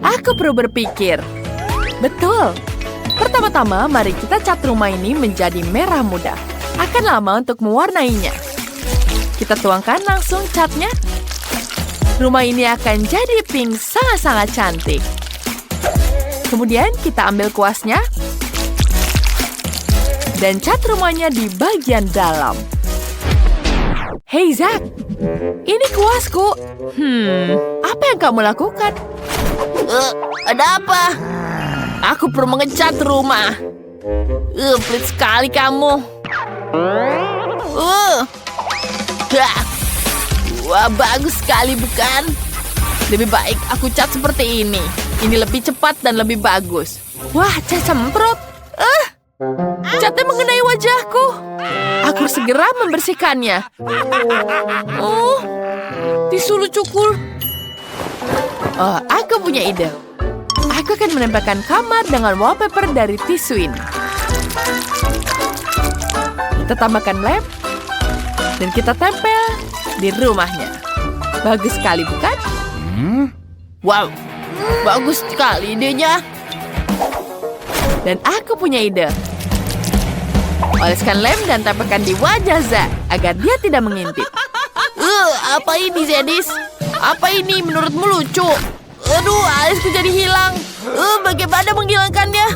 Aku perlu berpikir. Betul. Pertama-tama, mari kita cat rumah ini menjadi merah muda. Akan lama untuk mewarnainya. Kita tuangkan langsung catnya. Rumah ini akan jadi pink sangat-sangat cantik. Kemudian kita ambil kuasnya. Dan cat rumahnya di bagian dalam. Hei Zack, ini kuasku. Apa yang kamu lakukan? Ada apa? Aku perlu mengecat rumah. Pelit sekali kamu. Wah, bagus sekali bukan? Lebih baik aku cat seperti ini. Ini lebih cepat dan lebih bagus. Wah, cat semprot. Catnya mengenai wajahku. Aku segera membersihkannya. Tisu lucuku. Aku punya ide. Aku akan menempelkan kamar dengan wallpaper dari tisu ini. Kita tambahkan lem. Dan kita tempel di rumahnya. Bagus sekali, bukan? Wow, bagus sekali idenya. Dan aku punya ide. Oleskan lem dan tempelkan di wajah Zack agar dia tidak mengintip. Apa ini, Zedis? Apa ini menurutmu lucu? Aduh, alisku jadi hilang. Bagaimana menghilangkannya?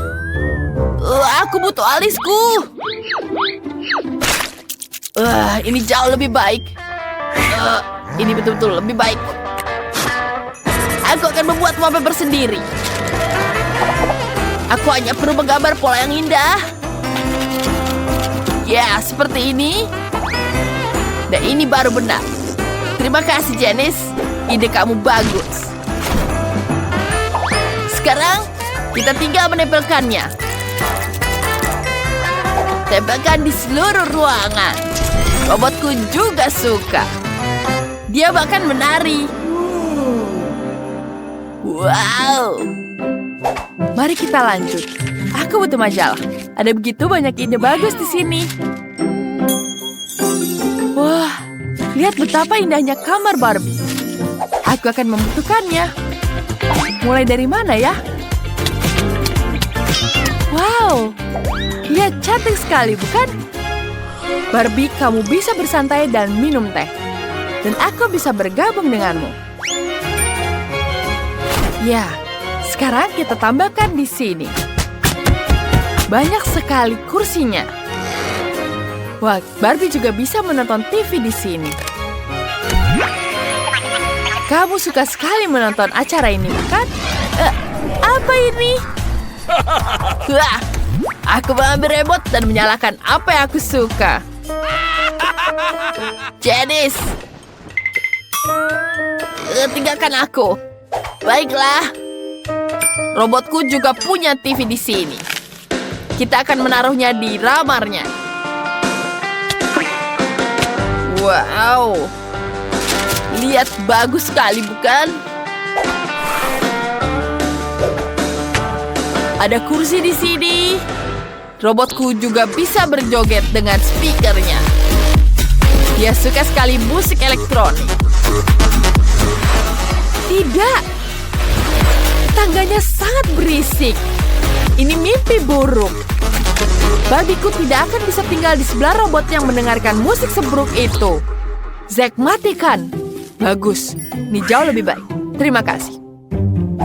Aku butuh alisku. Ini jauh lebih baik. Ini betul-betul lebih baik. Aku akan membuat wallpaper sendiri. Aku hanya perlu menggambar pola yang indah. Ya, seperti ini. Dan ini baru benar. Terima kasih, Janice. Ide kamu bagus. Sekarang, kita tinggal menempelkannya. Tempelkan di seluruh ruangan. Robotku juga suka. Dia bahkan menari. Wow. Mari kita lanjut. Aku butuh majalah. Ada begitu banyak ide bagus di sini. Wah, lihat betapa indahnya kamar Barbie. Aku akan membutuhkannya. Mulai dari mana ya? Wow, lihat cantik sekali, bukan? Barbie, kamu bisa bersantai dan minum teh. Dan aku bisa bergabung denganmu. Ya, sekarang kita tambahkan di sini. Banyak sekali kursinya. Wah, Barbie juga bisa menonton TV di sini. Kamu suka sekali menonton acara ini, bukan? Apa ini? Wah, aku mengambil remote dan menyalakan apa yang aku suka. Janice, tinggalkan aku. Baiklah. Robotku juga punya TV di sini. Kita akan menaruhnya di ramarnya. Wow. Lihat, bagus sekali, bukan? Ada kursi di sini. Robotku juga bisa berjoget dengan speakernya. Dia suka sekali musik elektronik. Tidak. Tangganya sangat berisik. Ini mimpi buruk. Barbieku tidak akan bisa tinggal di sebelah robot yang mendengarkan musik seburuk itu. Zack, matikan. Bagus. Ini jauh lebih baik. Terima kasih.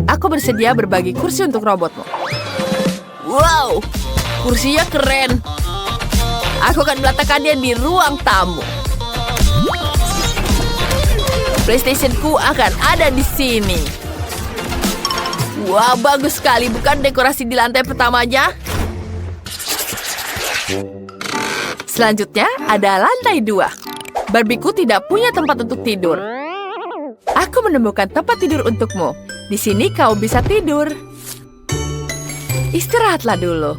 Aku bersedia berbagi kursi untuk robotmu. Wow, kursinya keren. Aku akan meletakkannya di ruang tamu. PlayStation-ku akan ada di sini. Wah, bagus sekali. Bukan dekorasi di lantai pertamanya? Selanjutnya ada lantai 2. Barbieku tidak punya tempat untuk tidur. Aku menemukan tempat tidur untukmu. Di sini kau bisa tidur. Istirahatlah dulu.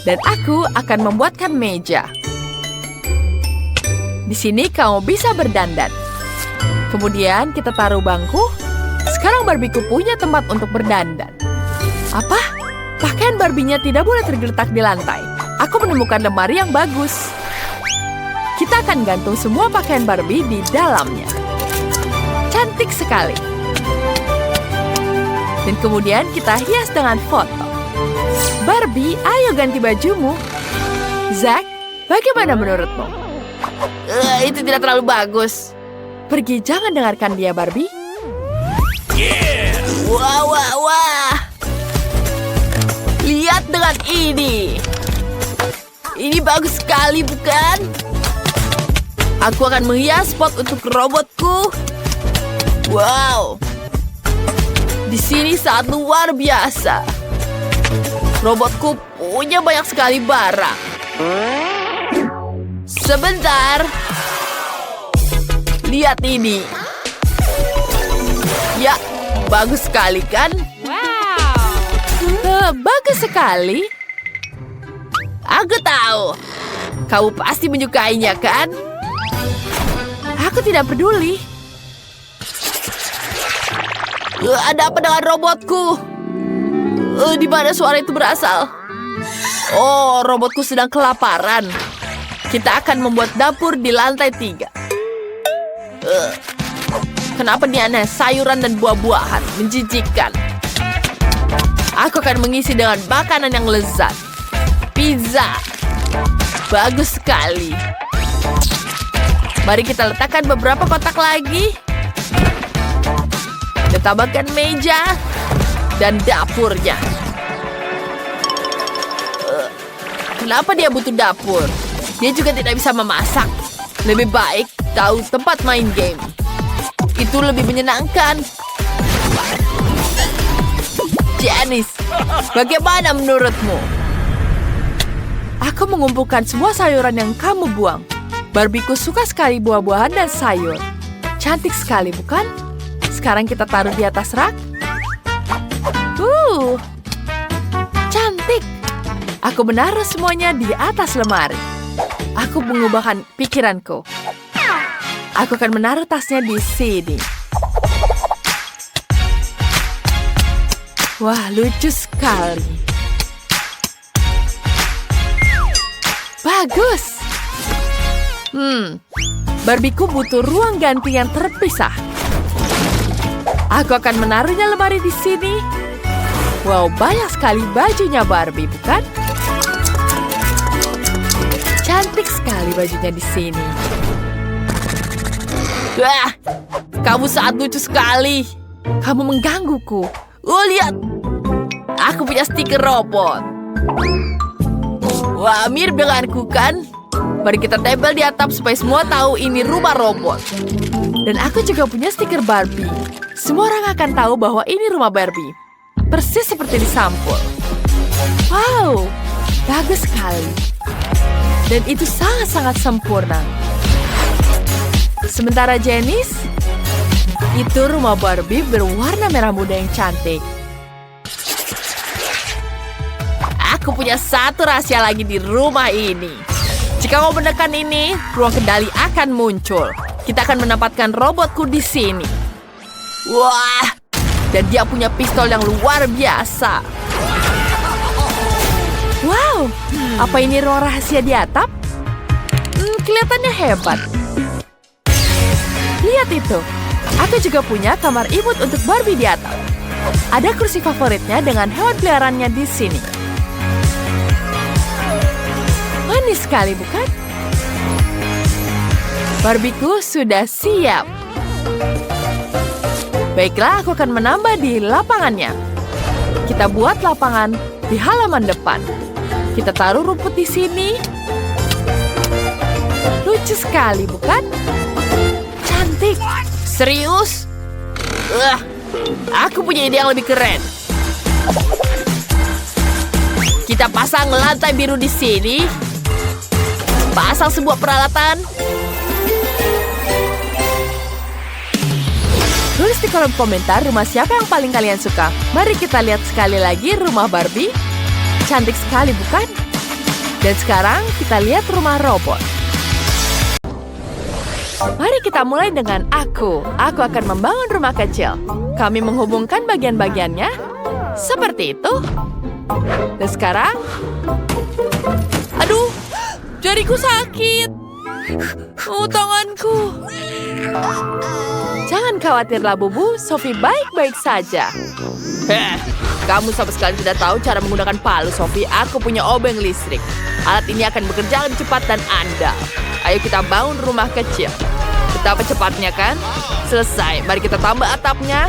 Dan aku akan membuatkan meja. Di sini kamu bisa berdandan. Kemudian kita taruh bangku. Sekarang Barbieku punya tempat untuk berdandan. Apa? Pakaian Barbie-nya tidak boleh tergeletak di lantai. Aku menemukan lemari yang bagus. Kita akan gantung semua pakaian Barbie di dalamnya. Cantik sekali. Dan kemudian kita hias dengan foto. Barbie, ayo ganti bajumu. Zack, bagaimana menurutmu? Itu tidak terlalu bagus. Pergi, jangan dengarkan dia, Barbie. Wah, wah, wah. Lihat dengan ini. Ini bagus sekali, bukan? Aku akan menghias pot untuk robotku. Wow. Di sini sangat luar biasa. Robotku punya banyak sekali barang. Sebentar. Lihat ini. Ya, bagus sekali kan? Bagus sekali. Aku tahu. Kamu pasti menyukainya, kan? Aku tidak peduli. Ada apa dengan robotku? Di mana suara itu berasal? Oh, robotku sedang kelaparan. Kita akan membuat dapur di lantai 3. Kenapa ini aneh? Sayuran dan buah-buahan menjijikkan. Aku akan mengisi dengan makanan yang lezat. Pizza. Bagus sekali. Mari kita letakkan beberapa kotak lagi. Dan tambahkan meja dan dapurnya. Kenapa dia butuh dapur? Dia juga tidak bisa memasak. Lebih baik tahu tempat main game. Itu lebih menyenangkan. Janice, bagaimana menurutmu? Aku mengumpulkan semua sayuran yang kamu buang. Barbieku suka sekali buah-buahan dan sayur. Cantik sekali, bukan? Sekarang kita taruh di atas rak. Cantik. Aku menaruh semuanya di atas lemari. Aku mengubahkan pikiranku. Aku akan menaruh tasnya di sini. Wah, lucu sekali. Bagus. Barbieku butuh ruang ganti yang terpisah. Aku akan menaruhnya lemari di sini. Wow, banyak sekali bajunya Barbie, bukan? Cantik sekali bajunya di sini. Wah, kamu sangat lucu sekali. Kamu menggangguku. Oh, lihat. Aku punya stiker robot. Wah, mirip denganku kan? Mari kita tempel di atap supaya semua tahu ini rumah robot. Dan aku juga punya stiker Barbie. Semua orang akan tahu bahwa ini rumah Barbie. Persis seperti di sampul. Wow, bagus sekali. Dan itu sangat-sangat sempurna. Sementara Janice, itu rumah Barbie berwarna merah muda yang cantik. Aku punya satu rahasia lagi di rumah ini. Jika kau menekan ini, ruang kendali akan muncul. Kita akan menempatkan robotku di sini. Wah, dan dia punya pistol yang luar biasa. Wow, apa ini ruang rahasia di atap? Kelihatannya hebat. Lihat itu. Aku juga punya kamar imut untuk Barbie di atap. Ada kursi favoritnya dengan hewan peliharaannya di sini. Manis sekali, bukan? Barbieku sudah siap. Baiklah, aku akan menambah di lapangannya. Kita buat lapangan di halaman depan. Kita taruh rumput di sini. Lucu sekali, bukan? Cantik. Serius? Aku punya ide yang lebih keren. Kita pasang lantai biru di sini. Pasang sebuah peralatan. Tulis di kolom komentar rumah siapa yang paling kalian suka. Mari kita lihat sekali lagi rumah Barbie. Cantik sekali, bukan? Dan sekarang kita lihat rumah robot. Mari kita mulai dengan aku. Aku akan membangun rumah kecil. Kami menghubungkan bagian-bagiannya. Seperti itu. Dan sekarang... Aduh, jariku sakit. Oh, tanganku. Jangan khawatir Labubu, Sophie baik-baik saja. Heh, kamu sama sekali tidak tahu cara menggunakan palu, Sophie. Aku punya obeng listrik. Alat ini akan bekerja lebih cepat dan andal. Ayo kita bangun rumah kecil. Betapa cepatnya kan? Selesai, mari kita tambah atapnya.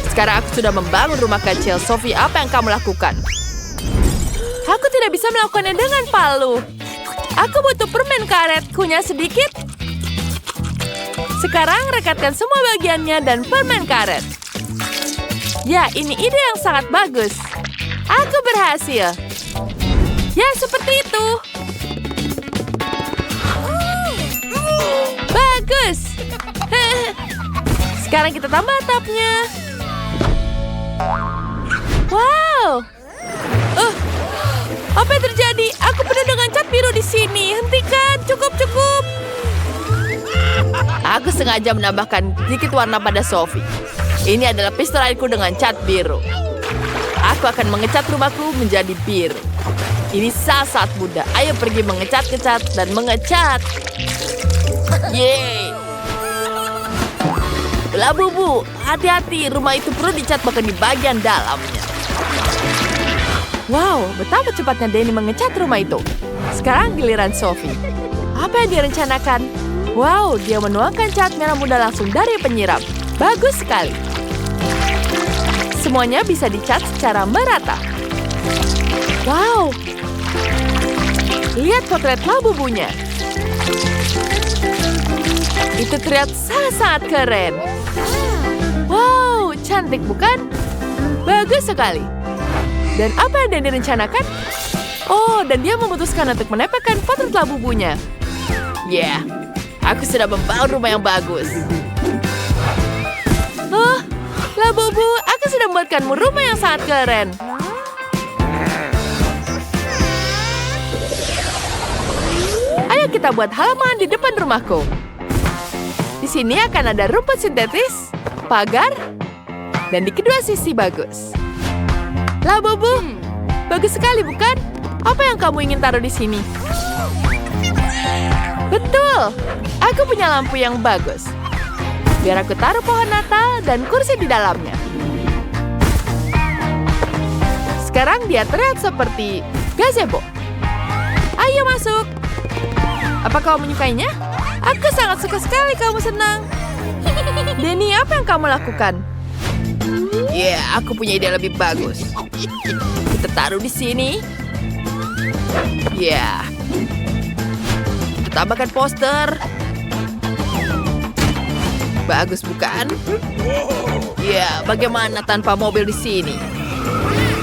Sekarang aku sudah membangun rumah kecil. Sophie, apa yang kamu lakukan? Aku tidak bisa melakukannya dengan palu. Aku butuh permen karet, kunyah sedikit. Sekarang rekatkan semua bagiannya dan permen karet. Ya, ini ide yang sangat bagus. Aku berhasil. Ya, seperti itu. Bagus. Sekarang kita tambah atapnya. Wow. Apa yang terjadi? Aku penuh dengan cat biru di sini. Hentikan, cukup. Aku sengaja menambahkan sedikit warna pada Sophie. Ini adalah pistol airku dengan cat biru. Aku akan mengecat rumahku menjadi biru. Ini sangat mudah. Ayo pergi mengecat-kecat dan mengecat. Yeay. Labubu, hati-hati. Rumah itu perlu dicat bahkan di bagian dalamnya. Wow, betapa cepatnya Danny mengecat rumah itu. Sekarang giliran Sophie. Apa yang direncanakan? Wow, dia menuangkan cat merah muda langsung dari penyiram. Bagus sekali. Semuanya bisa dicat secara merata. Wow. Lihat potret Labubunya. Itu terlihat sangat-sangat keren. Wow, cantik bukan? Bagus sekali. Dan apa yang Danny rencanakan? Oh, dan dia memutuskan untuk menempelkan potret Labubunya. Yeah, aku sudah membangun rumah yang bagus. Oh, Labubu, aku sudah membuatkanmu rumah yang sangat keren. Ayo kita buat halaman di depan rumahku. Di sini akan ada rumput sintetis, pagar, dan di kedua sisi bagus. Labubu, bagus sekali bukan? Apa yang kamu ingin taruh di sini? Betul, aku punya lampu yang bagus. Biar aku taruh pohon Natal dan kursi di dalamnya. Sekarang dia terlihat seperti gazebo. Ayo masuk. Apa kau menyukainya? Aku sangat suka sekali kamu senang. Danny, apa yang kamu lakukan? Yeah, aku punya ide lebih bagus. Kita taruh di sini. Yeah. Kita tambahkan poster. Bagus bukan? Ya, bagaimana tanpa mobil di sini?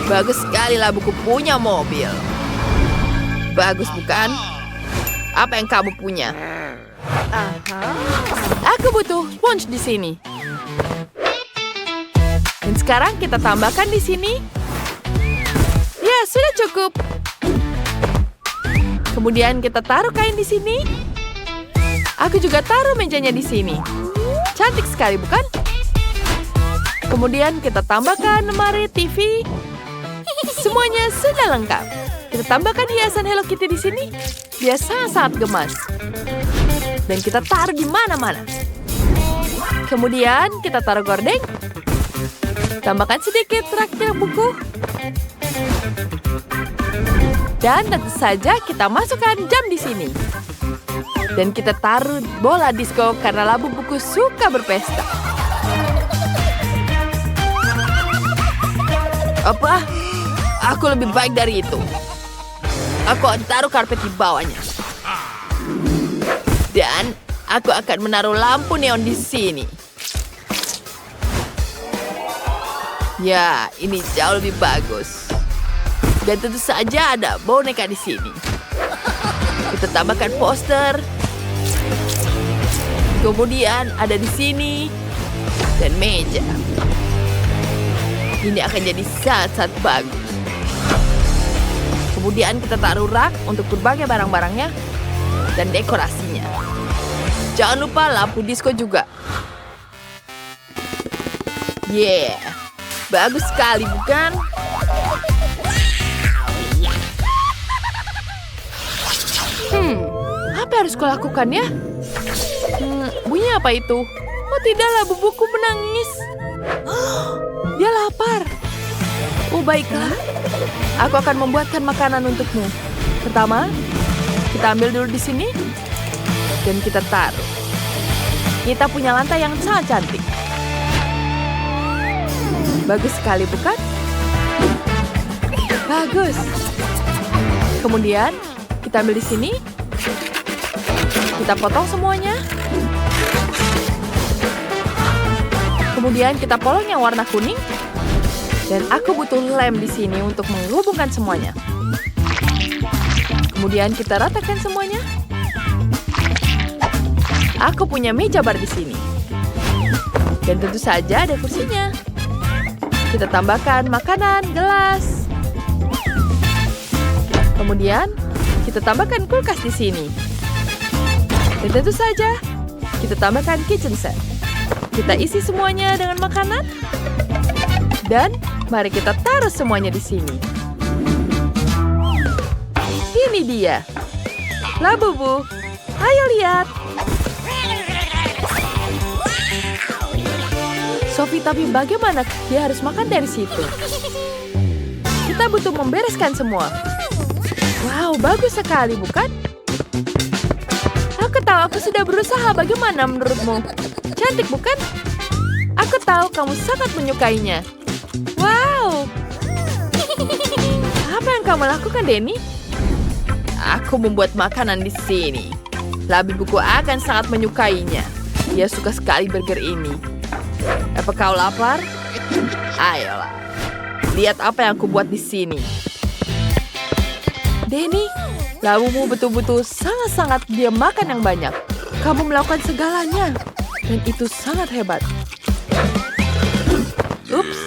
Bagus sekali lah, buku punya mobil. Bagus bukan? Apa yang kamu punya? Aku butuh sponge di sini. Dan sekarang kita tambahkan di sini. Ya, sudah cukup. Kemudian kita taruh kain di sini. Aku juga taruh mejanya di sini. Cantik sekali, bukan? Kemudian kita tambahkan lemari TV. Semuanya sudah lengkap. Kita tambahkan hiasan Hello Kitty di sini. Dia sangat-sangat gemas. Dan kita taruh di mana-mana. Kemudian kita taruh gordeng. Tambahkan sedikit traktir buku. Dan tentu saja kita masukkan jam di sini. Dan kita taruh bola disco karena Labubuku suka berpesta. Apa? Aku lebih baik dari itu. Aku akan taruh karpet di bawahnya. Dan aku akan menaruh lampu neon di sini. Ya, ini jauh lebih bagus. Dan tentu saja ada boneka di sini. Kita tambahkan poster. Kemudian ada di sini. Dan meja. Ini akan jadi sangat-sangat bagus. Kemudian kita taruh rak untuk berbagai barang-barangnya. Dan dekorasinya. Jangan lupa lampu disco juga. Yeah. Bagus sekali, bukan? Apa yang harus kulakukan ya? Bunyi apa itu? Oh tidak, labu buku menangis. Dia lapar. Oh, baiklah. Aku akan membuatkan makanan untukmu. Pertama, kita ambil dulu di sini. Dan kita taruh. Kita punya lantai yang sangat cantik. Bagus sekali, bukan? Bagus. Kemudian, kita ambil di sini. Kita potong semuanya. Kemudian kita polong yang warna kuning. Dan aku butuh lem di sini untuk menghubungkan semuanya. Kemudian kita ratakan semuanya. Aku punya meja bar di sini. Dan tentu saja ada kursinya. Kita tambahkan makanan, gelas. Kemudian, kita tambahkan kulkas di sini. Dan tentu saja, kita tambahkan kitchen set. Kita isi semuanya dengan makanan. Dan, mari kita taruh semuanya di sini. Ini dia. Labubu, ayo lihat. Sophie, tapi bagaimana dia harus makan dari situ? Kita butuh membereskan semua. Wow, bagus sekali, bukan? Aku tahu aku sudah berusaha. Bagaimana menurutmu? Cantik, bukan? Aku tahu kamu sangat menyukainya. Wow. Apa yang kamu lakukan, Denny? Aku membuat makanan di sini. Labubuku akan sangat menyukainya. Dia suka sekali burger ini. Apa kau lapar? Ayolah. Lihat apa yang aku buat di sini. Denny, labumu betul-betul sangat-sangat dia makan yang banyak. Kamu melakukan segalanya. Dan itu sangat hebat. Ups,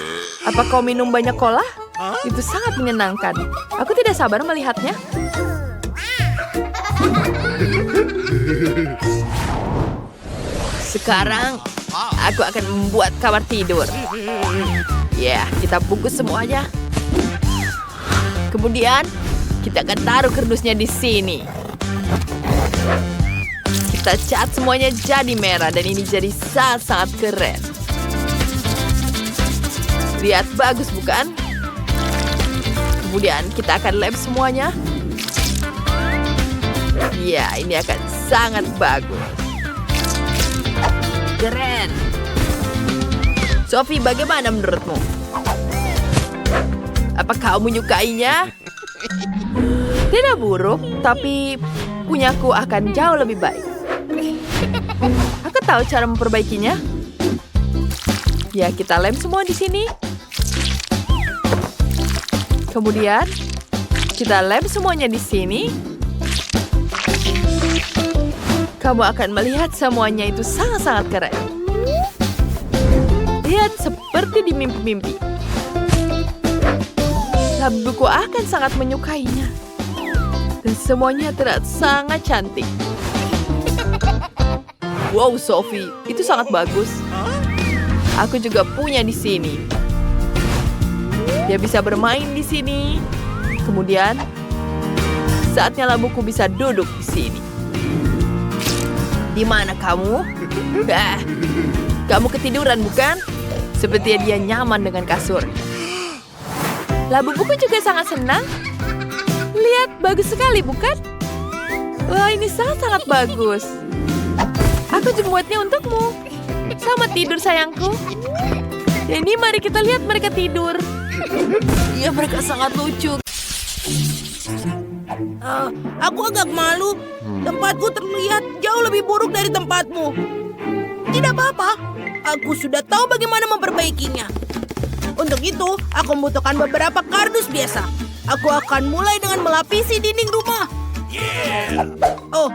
apa kau minum banyak cola? Itu sangat menyenangkan. Aku tidak sabar melihatnya. Sekarang, aku akan membuat kamar tidur. Ya, kita bungkus semuanya. Kemudian, kita akan taruh kardusnya di sini. Kita cat semuanya jadi merah dan ini jadi sangat-sangat keren. Lihat, bagus bukan? Kemudian, kita akan lem semuanya. Ya, ini akan sangat bagus. Keren. Sophie, bagaimana menurutmu? Apa kau menyukainya? Tidak buruk, tapi punyaku akan jauh lebih baik. Aku tahu cara memperbaikinya. Ya, kita lem semua di sini. Kemudian, kita lem semuanya di sini. Kamu akan melihat semuanya itu sangat-sangat keren. Lihat seperti di mimpi-mimpi. Labubuku akan sangat menyukainya. Dan semuanya terlihat sangat cantik. Wow, Sophie, itu sangat bagus. Aku juga punya di sini. Dia bisa bermain di sini. Kemudian, saatnya labuku bisa duduk di sini. Di mana kamu? Kamu ketiduran, bukan? Sepertinya dia nyaman dengan kasur. Labubuku juga sangat senang. Lihat, bagus sekali, bukan? Wah, ini sangat-sangat bagus. Aku membuatnya untukmu. Selamat tidur, sayangku. Ini mari kita lihat mereka tidur. Iya, mereka sangat lucu. Aku agak malu. Tempatku terlihat jauh lebih buruk dari tempatmu. Tidak apa-apa. Aku sudah tahu bagaimana memperbaikinya. Untuk itu, aku membutuhkan beberapa kardus biasa. Aku akan mulai dengan melapisi dinding rumah. Oh.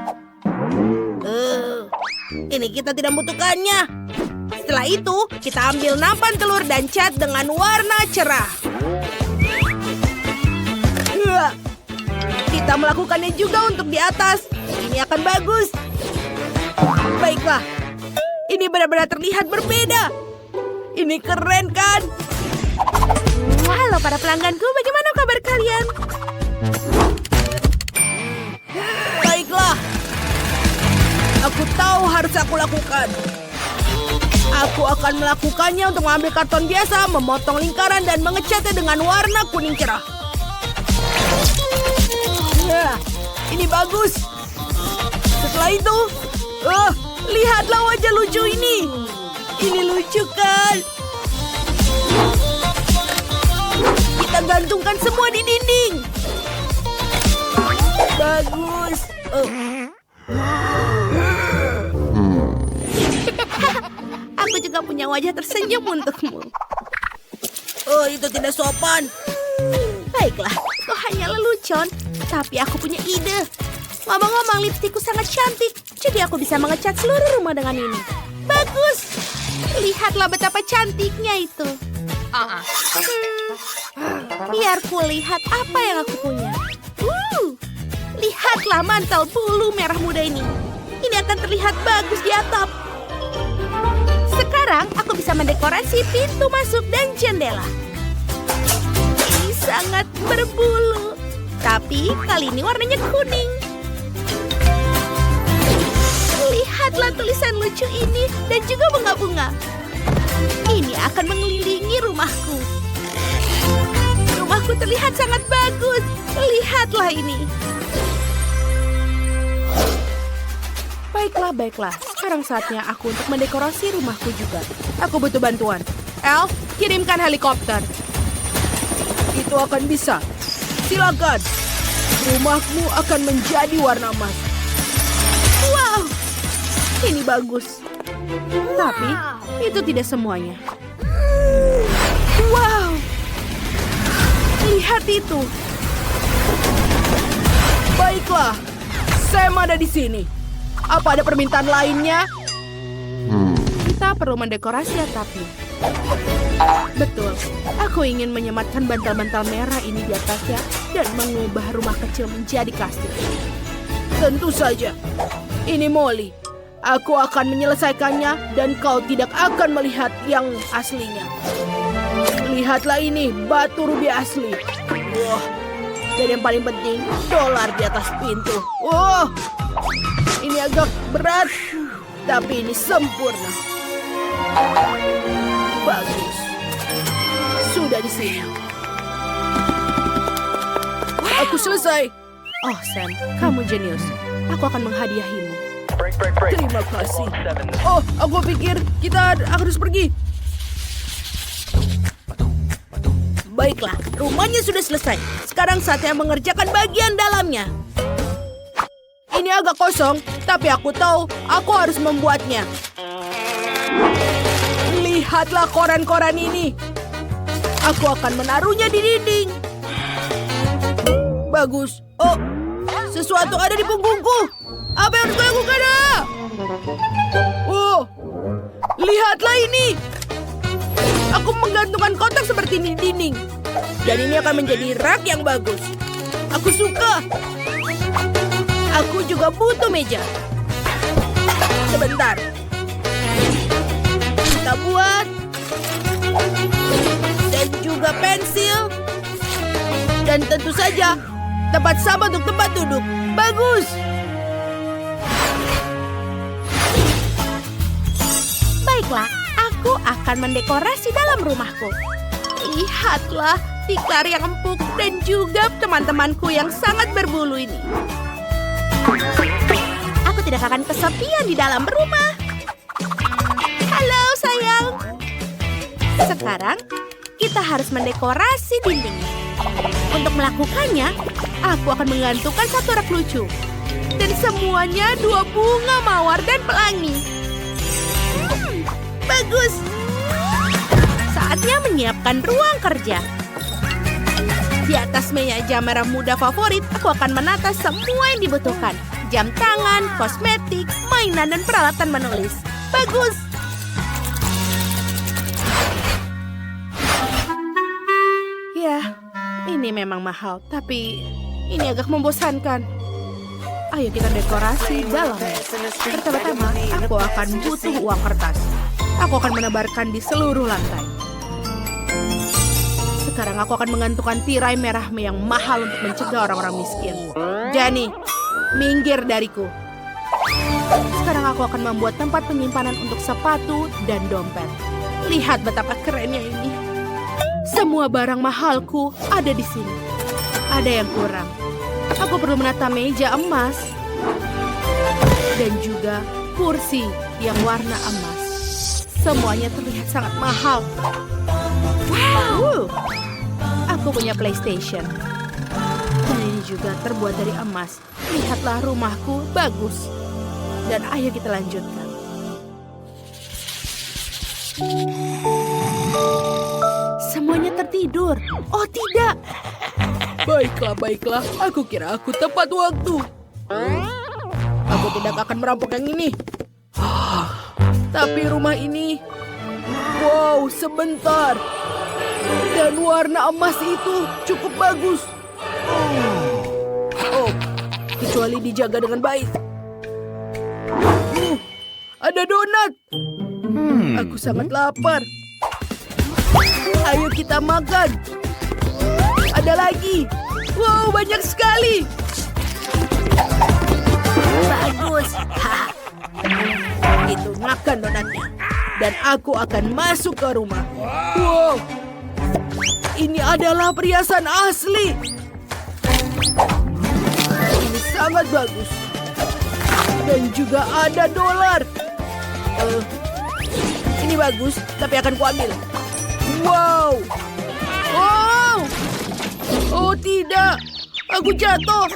Ini kita tidak membutuhkannya. Setelah itu, kita ambil nampan telur dan cat dengan warna cerah. Kita melakukannya juga untuk di atas. Ini akan bagus. Baiklah. Ini benar-benar terlihat berbeda. Ini keren, kan? Halo para pelangganku, bagaimana kabar kalian? Baiklah. Aku tahu harus aku lakukan. Aku akan melakukannya untuk mengambil karton biasa, memotong lingkaran, dan mengecatnya dengan warna kuning cerah. Nah, ini bagus. Setelah itu, lihatlah wajah lucu ini. Ini lucu kan? Kita gantungkan semua di dinding. Bagus. Aku juga punya wajah tersenyum untukmu. Oh, itu tidak sopan. Baiklah, kau hanyalah lelucon. Tapi aku punya ide. Ngomong-ngomong, lipstikku sangat cantik. Jadi aku bisa mengecat seluruh rumah dengan ini. Bagus. Lihatlah betapa cantiknya itu. Biar ku lihat apa yang aku punya. Lihatlah mantel bulu merah muda ini. Ini akan terlihat bagus di atap. Sekarang aku bisa mendekorasi pintu masuk dan jendela. Ini sangat berbulu. Tapi kali ini warnanya kuning. Lihatlah tulisan lucu ini dan juga bunga-bunga. Ini akan mengelilingi rumahku. Rumahku terlihat sangat bagus. Lihatlah ini. Baiklah. Sekarang saatnya aku untuk mendekorasi rumahku juga. Aku butuh bantuan. Elf, kirimkan helikopter. Itu akan bisa. Silakan. Rumahmu akan menjadi warna emas. Wow, ini bagus. Tapi itu tidak semuanya. Wow, lihat itu. Baiklah, Sam ada di sini. Apa ada permintaan lainnya? Kita perlu mendekorasi atapnya. Betul, aku ingin menyematkan bantal-bantal merah ini di atasnya dan mengubah rumah kecil menjadi kastil. Tentu saja. Ini Molly. Aku akan menyelesaikannya dan kau tidak akan melihat yang aslinya. Lihatlah ini, batu rubi asli. Wah, dan yang paling penting, dolar di atas pintu. Wah, ini agak berat, tapi ini sempurna. Bagus. Sudah di sini. Aku selesai. Oh, Sam, kamu jenius. Aku akan menghadiahimu. Terima kasih. Oh, aku pikir kita harus pergi. Baiklah, rumahnya sudah selesai. Sekarang saatnya mengerjakan bagian dalamnya. Ini agak kosong, tapi aku tahu aku harus membuatnya. Lihatlah koran-koran ini. Aku akan menaruhnya di dinding. Bagus. Oh, sesuatu ada di punggungku. Apa yang harus aku lakukan? Oh, lihatlah ini. Aku menggantungkan kotak seperti ini di dinding. Dan ini akan menjadi rak yang bagus. Aku suka. Aku juga butuh meja. Sebentar. Kita buat. Dan juga pensil. Dan tentu saja tempat sama untuk tempat duduk. Bagus. Baiklah, aku akan mendekorasi dalam rumahku. Lihatlah tikar yang empuk dan juga teman-temanku yang sangat berbulu ini. Aku tidak akan kesepian di dalam rumah. Halo, sayang. Sekarang, kita harus mendekorasi dindingnya. Untuk melakukannya, aku akan menggantungkan satu rak lucu. Dan semuanya 2 bunga mawar dan pelangi. Bagus. Saatnya menyiapkan ruang kerja. Di atas meja merah muda favorit, aku akan menata semua yang dibutuhkan. Jam tangan, kosmetik, mainan, dan peralatan menulis. Bagus. Ya, ini memang mahal, tapi ini agak membosankan. Ayo kita dekorasi dalamnya. Pertama-tama, aku akan butuh uang kertas. Aku akan menebarkan di seluruh lantai. Sekarang aku akan menggantungkan tirai merah yang mahal untuk mencegah orang-orang miskin. Danny, minggir dariku. Sekarang aku akan membuat tempat penyimpanan untuk sepatu dan dompet. Lihat betapa kerennya ini. Semua barang mahalku ada di sini. Ada yang kurang. Aku perlu menata meja emas. Dan juga kursi yang warna emas. Semuanya terlihat sangat mahal. Wow! Aku punya PlayStation. Dan ini juga terbuat dari emas. Lihatlah rumahku, bagus. Dan ayo kita lanjutkan. Semuanya tertidur. Oh tidak. Baiklah. Aku kira aku tepat waktu. Aku tidak akan merampok yang ini. Tapi rumah ini... Wow, sebentar. Dan warna emas itu cukup bagus. Oh, kecuali dijaga dengan baik. Ada donat. Aku sangat lapar. Ayo kita makan. Ada lagi. Wow, banyak sekali. Bagus. Itu makan donatnya. Dan aku akan masuk ke rumah. Wow. Ini adalah perhiasan asli. Ini sangat bagus. Dan juga ada dolar. Ini bagus, tapi akan kuambil. Wow. Wow. Oh tidak. Aku jatuh.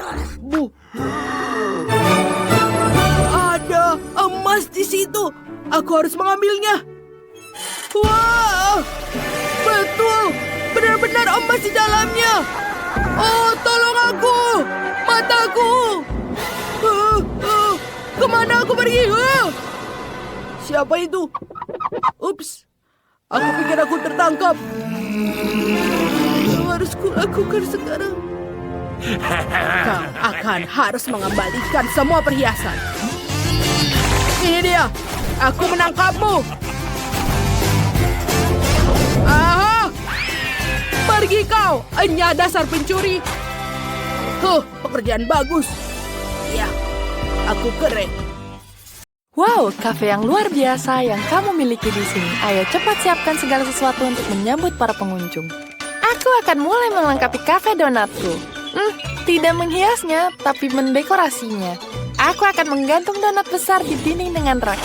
Ada emas di situ. Aku harus mengambilnya. Wah. Betul. Benar-benar emas di dalamnya. Oh, tolong aku. Mataku. Kemana aku pergi? Siapa itu? Ups. Aku pikir aku tertangkap. Apa harus kulakukan sekarang? Kau akan harus mengembalikan semua perhiasan. Ini dia. Aku menangkapmu. Aha! Pergi kau, enya dasar pencuri. Pekerjaan bagus. Ya, aku keren. Wow, kafe yang luar biasa yang kamu miliki di sini. Ayo cepat siapkan segala sesuatu untuk menyambut para pengunjung. Aku akan mulai melengkapi kafe donatku. Tidak menghiasnya, tapi mendekorasinya. Aku akan menggantung donat besar di dinding dengan rak.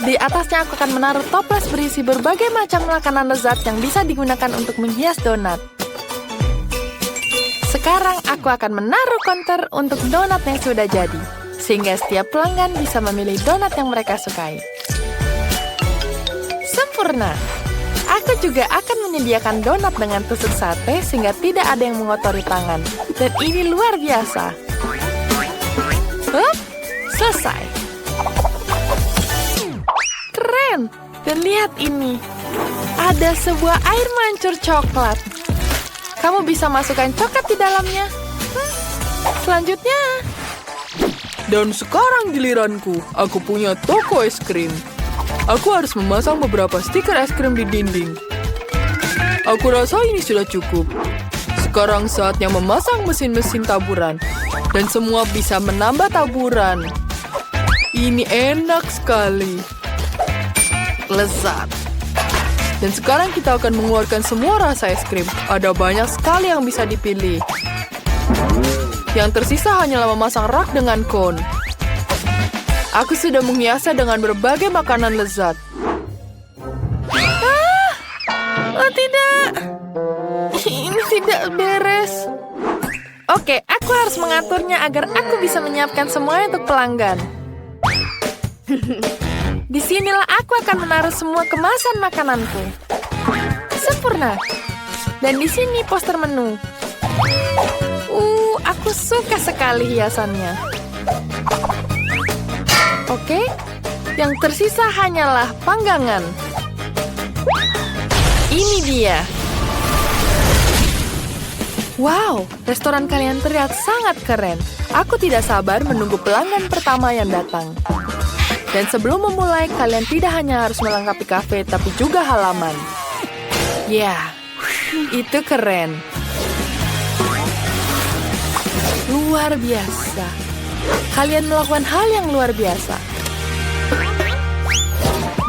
Di atasnya aku akan menaruh toples berisi berbagai macam makanan lezat yang bisa digunakan untuk menghias donat. Sekarang aku akan menaruh konter untuk donat yang sudah jadi, sehingga setiap pelanggan bisa memilih donat yang mereka sukai. Sempurna! Aku juga akan menyediakan donat dengan tusuk sate sehingga tidak ada yang mengotori tangan. Dan ini luar biasa. Selesai. Keren! Dan lihat ini. Ada sebuah air mancur coklat. Kamu bisa masukkan coklat di dalamnya. Selanjutnya. Dan sekarang giliranku. Aku punya toko es krim. Aku harus memasang beberapa stiker es krim di dinding. Aku rasa ini sudah cukup. Sekarang saatnya memasang mesin-mesin taburan. Dan semua bisa menambah taburan. Ini enak sekali. Lezat. Dan sekarang kita akan mengeluarkan semua rasa es krim. Ada banyak sekali yang bisa dipilih. Yang tersisa hanyalah memasang rak dengan kon. Aku sudah menghiasnya dengan berbagai makanan lezat. Oh tidak. Ini tidak beres. Oke, aku harus mengaturnya agar aku bisa menyiapkan semuanya untuk pelanggan. Disinilah aku akan menaruh semua kemasan makananku. Sempurna. Dan di sini poster menu. Aku suka sekali hiasannya. Oke, yang tersisa hanyalah panggangan. Ini dia. Wow, restoran kalian terlihat sangat keren. Aku tidak sabar menunggu pelanggan pertama yang datang. Dan sebelum memulai, kalian tidak hanya harus melengkapi kafe, tapi juga halaman. Ya, itu keren. Luar biasa. Kalian melakukan hal yang luar biasa.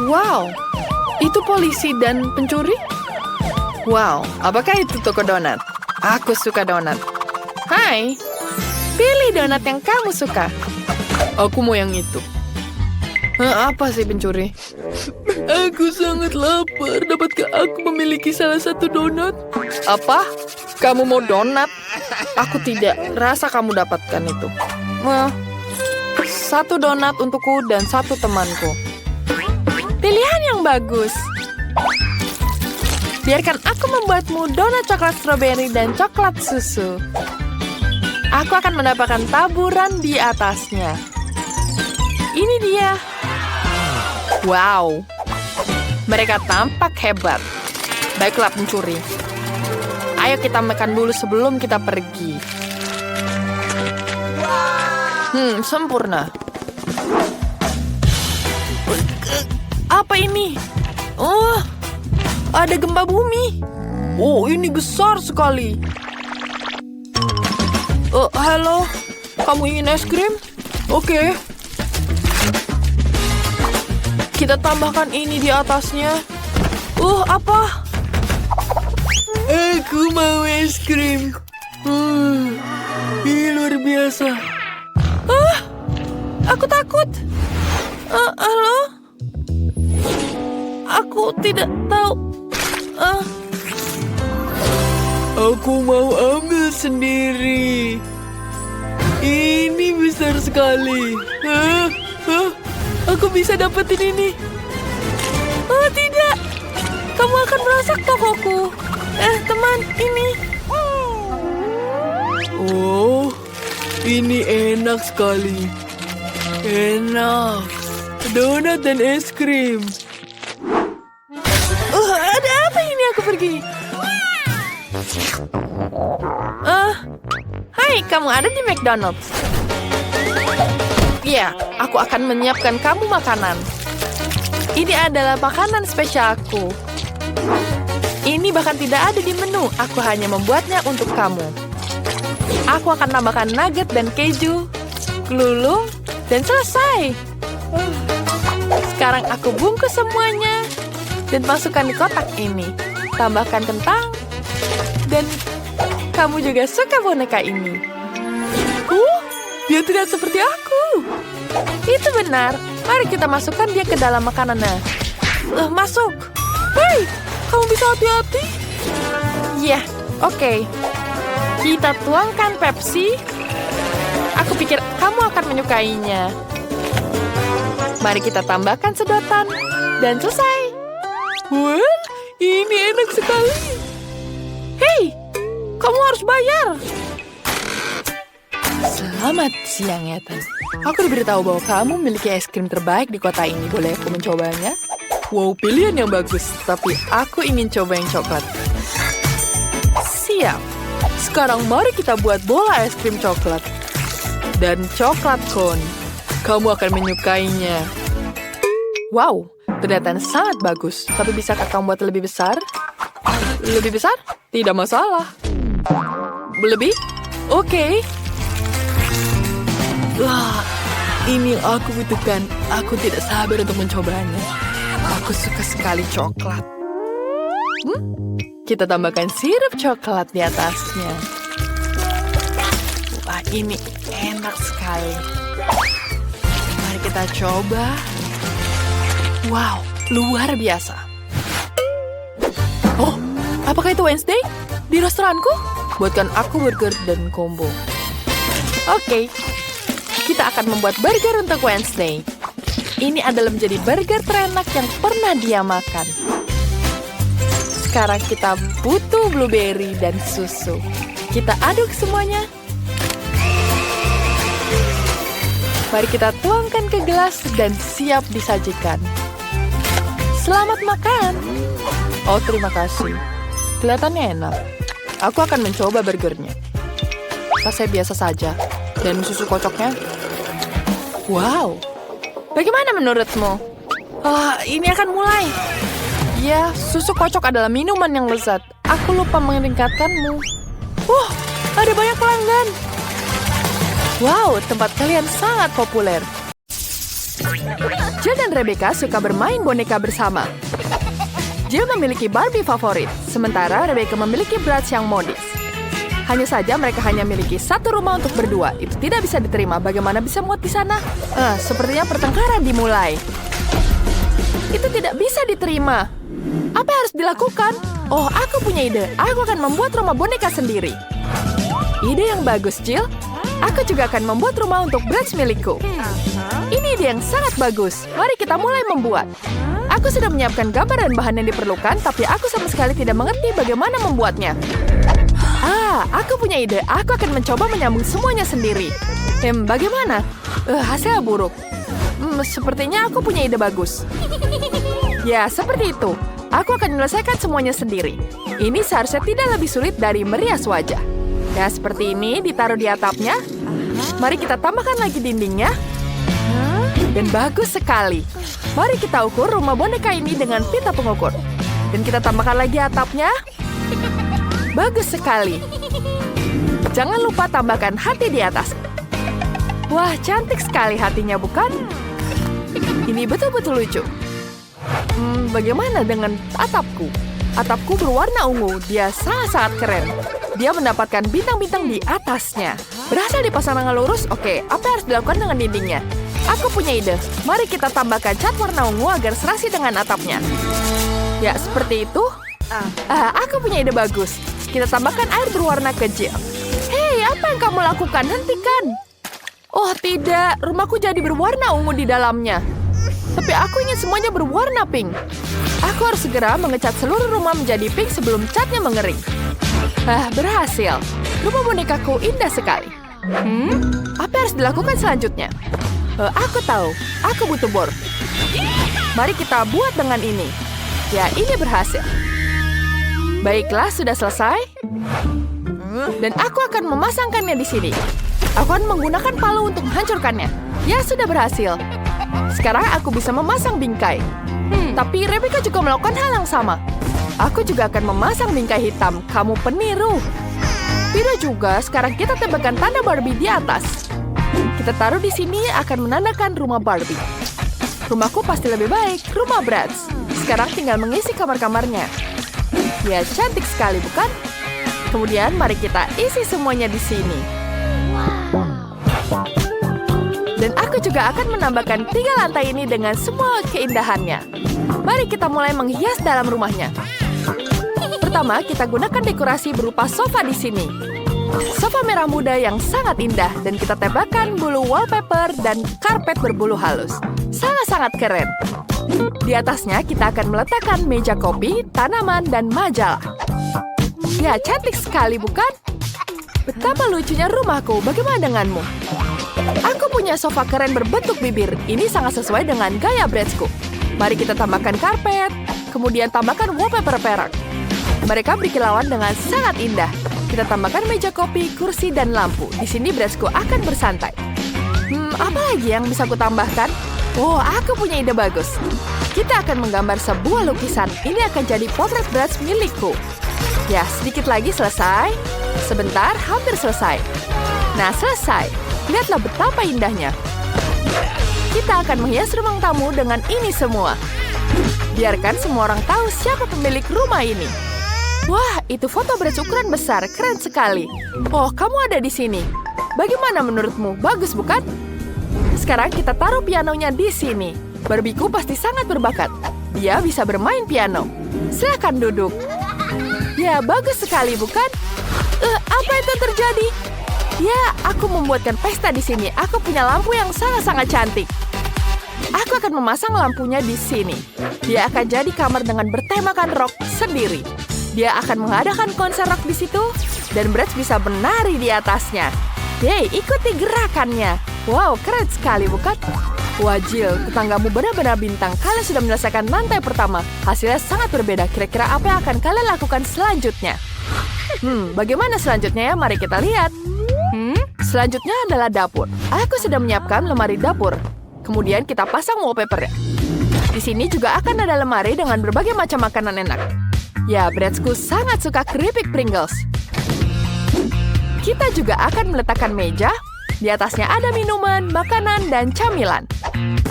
Wow, itu polisi dan pencuri? Wow, apakah itu toko donat? Aku suka donat. Hai, pilih donat yang kamu suka. Aku mau yang itu. Apa sih pencuri? Aku sangat lapar. Dapatkah aku memiliki salah satu donat? Apa? Kamu mau donat? Aku tidak. Rasa kamu dapatkan itu. Satu donat untukku dan satu temanku. Pilihan yang bagus. Biarkan aku membuatmu donat coklat stroberi dan coklat susu. Aku akan mendapatkan taburan di atasnya. Ini dia. Wow. Mereka tampak hebat. Baiklah pencuri. Ayo kita makan dulu sebelum kita pergi. Sempurna. Apa ini? Oh, ada gempa bumi. Oh, ini besar sekali. Halo, kamu ingin es krim? Oke. Kita tambahkan ini di atasnya. Apa? Aku mau es krim. Ini luar biasa. Aku takut. Halo? Aku tidak tahu. Aku mau ambil sendiri. Ini besar sekali. Aku bisa dapetin ini. Oh, tidak. Kamu akan merusak tokoku. Teman, ini. Oh, ini enak sekali. Enak. Donat dan es krim. Ada apa ini aku pergi? Hai, kamu ada di McDonald's. Ya, aku akan menyiapkan kamu makanan. Ini adalah makanan spesialku. Ini bahkan tidak ada di menu. Aku hanya membuatnya untuk kamu. Aku akan tambahkan nugget dan keju, gelulung, dan selesai. Sekarang aku bungkus semuanya dan masukkan di kotak ini. Tambahkan kentang. Dan kamu juga suka boneka ini. Dia tidak seperti aku. Itu benar. Mari kita masukkan dia ke dalam makanannya. Masuk. Hei, kamu bisa hati-hati? Ya, oke. Kita tuangkan Pepsi. Aku pikir kamu akan menyukainya. Mari kita tambahkan sedotan. Dan selesai. Wah, ini enak sekali. Hei, kamu harus bayar. Selamat siang, Ethan. Aku diberitahu bahwa kamu memiliki es krim terbaik di kota ini. Boleh aku mencobanya? Wow, pilihan yang bagus. Tapi aku ingin coba yang coklat. Siap. Sekarang mari kita buat bola es krim coklat. Dan coklat cone. Kamu akan menyukainya. Wow, kelihatan sangat bagus. Tapi bisakah kamu buat lebih besar? Lebih besar? Tidak masalah. Lebih? Oke. Wah, ini yang aku butuhkan. Aku tidak sabar untuk mencobanya. Aku suka sekali coklat. Kita tambahkan sirup coklat di atasnya. Wah, ini enak sekali. Mari kita coba. Wow, luar biasa. Oh, apakah itu Wednesday? Di restoranku? Buatkan aku burger dan combo. Oke. Kita akan membuat burger untuk Wednesday. Ini adalah menjadi burger terenak yang pernah dia makan. Sekarang kita butuh blueberry dan susu. Kita aduk semuanya. Mari kita tuangkan ke gelas dan siap disajikan. Selamat makan. Oh, terima kasih. Kelihatannya enak. Aku akan mencoba burgernya. Rasanya biasa saja. Dan susu kocoknya. Wow. Bagaimana menurutmu? Ini akan mulai. Ya, susu kocok adalah minuman yang lezat. Aku lupa mengingatkanmu. Ada banyak pelanggan. Wow, tempat kalian sangat populer. Jill dan Rebecca suka bermain boneka bersama. Jill memiliki Barbie favorit, sementara Rebecca memiliki Bratz yang modis. Hanya saja mereka hanya memiliki satu rumah untuk berdua. Itu tidak bisa diterima. Bagaimana bisa muat di sana? Sepertinya pertengkaran dimulai. Itu tidak bisa diterima. Apa yang harus dilakukan? Oh, aku punya ide. Aku akan membuat rumah boneka sendiri. Ide yang bagus, Jill. Aku juga akan membuat rumah untuk Bratz milikku. Ini ide yang sangat bagus. Mari kita mulai membuat. Aku sudah menyiapkan gambar dan bahan yang diperlukan, tapi aku sama sekali tidak mengerti bagaimana membuatnya. Aku punya ide. Aku akan mencoba menyambung semuanya sendiri. Bagaimana? Hasilnya buruk. Sepertinya aku punya ide bagus. Ya, seperti itu. Aku akan menyelesaikan semuanya sendiri. Ini seharusnya tidak lebih sulit dari merias wajah. Ya, seperti ini ditaruh di atapnya. Mari kita tambahkan lagi dindingnya. Dan bagus sekali. Mari kita ukur rumah boneka ini dengan pita pengukur. Dan kita tambahkan lagi atapnya. Bagus sekali. Jangan lupa tambahkan hati di atas. Wah, cantik sekali hatinya, bukan? Ini betul-betul lucu. Bagaimana dengan atapku? Atapku berwarna ungu. Dia sangat-sangat keren. Dia mendapatkan bintang-bintang di atasnya. Berhasil dipasang dengan lurus? Oke, apa yang harus dilakukan dengan dindingnya? Aku punya ide. Mari kita tambahkan cat warna ungu agar serasi dengan atapnya. Ya, seperti itu. Aku punya ide bagus. Kita tambahkan air berwarna kecil. Hei, apa yang kamu lakukan? Hentikan. Oh, tidak. Rumahku jadi berwarna ungu di dalamnya. Tapi aku ingin semuanya berwarna pink. Aku harus segera mengecat seluruh rumah menjadi pink sebelum catnya mengering. Berhasil. Rumah bonekaku indah sekali. Apa yang harus dilakukan selanjutnya? Aku tahu. Aku butuh bor. Mari kita buat dengan ini. Ya, ini berhasil. Baiklah, sudah selesai. Dan aku akan memasangkannya di sini. Aku akan menggunakan palu untuk menghancurkannya. Ya, sudah berhasil. Sekarang aku bisa memasang bingkai. Tapi Rebecca juga melakukan hal yang sama. Aku juga akan memasang bingkai hitam. Kamu peniru. Tidak juga, sekarang kita tambahkan tanda Barbie di atas. Kita taruh di sini akan menandakan rumah Barbie. Rumahku pasti lebih baik, rumah Bratz. Sekarang tinggal mengisi kamar-kamarnya. Ya, cantik sekali, bukan? Kemudian mari kita isi semuanya di sini. Dan aku juga akan menambahkan 3 lantai ini dengan semua keindahannya. Mari kita mulai menghias dalam rumahnya. Pertama, kita gunakan dekorasi berupa sofa di sini. Sofa merah muda yang sangat indah dan kita tempelkan bulu wallpaper dan karpet berbulu halus. Sangat-sangat keren. Di atasnya kita akan meletakkan meja kopi, tanaman, dan majalah. Ya, cantik sekali, bukan? Betapa lucunya rumahku. Bagaimana denganmu? Aku punya sofa keren berbentuk bibir. Ini sangat sesuai dengan gaya Bratzku. Mari kita tambahkan karpet, kemudian tambahkan wallpaper perak. Mereka berkilauan dengan sangat indah. Kita tambahkan meja kopi, kursi, dan lampu. Di sini Bratzku akan bersantai. Apa lagi yang bisa aku tambahkan? Oh, aku punya ide bagus. Kita akan menggambar sebuah lukisan. Ini akan jadi potret Bratz milikku. Ya, sedikit lagi selesai. Sebentar, hampir selesai. Nah, selesai. Lihatlah betapa indahnya. Kita akan menghias ruang tamu dengan ini semua. Biarkan semua orang tahu siapa pemilik rumah ini. Wah, itu foto Bratz ukuran besar. Keren sekali. Oh, kamu ada di sini. Bagaimana menurutmu? Bagus, bukan? Sekarang kita taruh pianonya di sini. Barbieku pasti sangat berbakat. Dia bisa bermain piano. Silakan duduk. Ya, bagus sekali, bukan? Apa itu terjadi? Ya, aku membuatkan pesta di sini. Aku punya lampu yang sangat-sangat cantik. Aku akan memasang lampunya di sini. Dia akan jadi kamar dengan bertemakan rock sendiri. Dia akan mengadakan konser rock di situ, dan Bratz bisa menari di atasnya. Yeay, ikuti gerakannya. Wow, keren sekali, bukan? Wah, Jill, tetanggamu benar-benar bintang. Kalian sudah menyelesaikan lantai pertama. Hasilnya sangat berbeda. Kira-kira apa yang akan kalian lakukan selanjutnya? Bagaimana selanjutnya ya? Mari kita lihat. Selanjutnya adalah dapur. Aku sudah menyiapkan lemari dapur. Kemudian kita pasang wallpaper. Di sini juga akan ada lemari dengan berbagai macam makanan enak. Ya, Bratzku sangat suka keripik Pringles. Kita juga akan meletakkan meja, Di atasnya ada minuman, makanan, dan camilan.